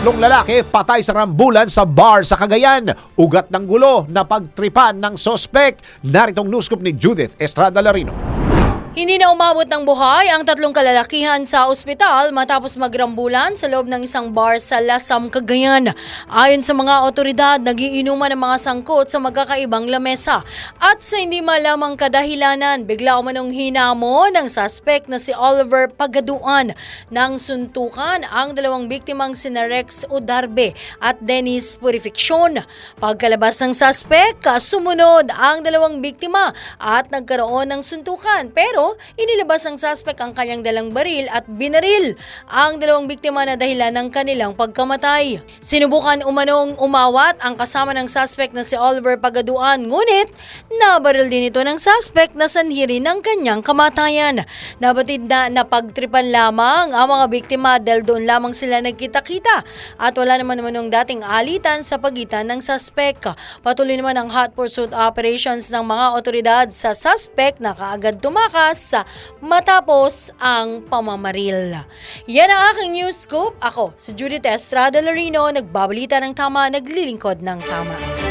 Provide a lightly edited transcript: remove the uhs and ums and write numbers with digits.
Tatlong lalaki patay sa rambulan sa bar sa Cagayan. Ugat ng gulo na pagtripan ng sospek. Naritong news scoop ni Judith Estrada Larino. Hindi na umabot ng buhay ang tatlong kalalakihan sa ospital matapos magrambulan sa loob ng isang bar sa Lasam, Cagayan. Ayon sa mga otoridad, nagiinuman ng mga sangkot sa magkakaibang lamesa. At sa hindi malamang kadahilanan, bigla umanong hinamon ng suspect na si Oliver Pagaduan nang suntukan ang dalawang biktimang sina Rex Udarbe at Dennis Purificacion. Pagkalabas ng suspect, sumunod ang dalawang biktima at nagkaroon ng suntukan. Pero inilabas ng suspect ang kanyang dalang baril at binaril ang dalawang biktima na dahilan ng kanilang pagkamatay. Sinubukan umanong umawat ang kasama ng suspect na si Oliver Pagaduan, ngunit nabaril din ito ng suspect na sanhi rin ng kanyang kamatayan. Nabatid na napagtripan lamang ang mga biktima dahil doon lamang sila nagkita-kita at wala naman ng dating alitan sa pagitan ng suspect. Patuloy naman ang hot pursuit operations ng mga otoridad sa suspect na kaagad tumakas matapos ang pamamaril. Yan ang aking news scoop. Ako, si Judith Estrada Larino, nagbabalita ng tama, naglilingkod ng tama.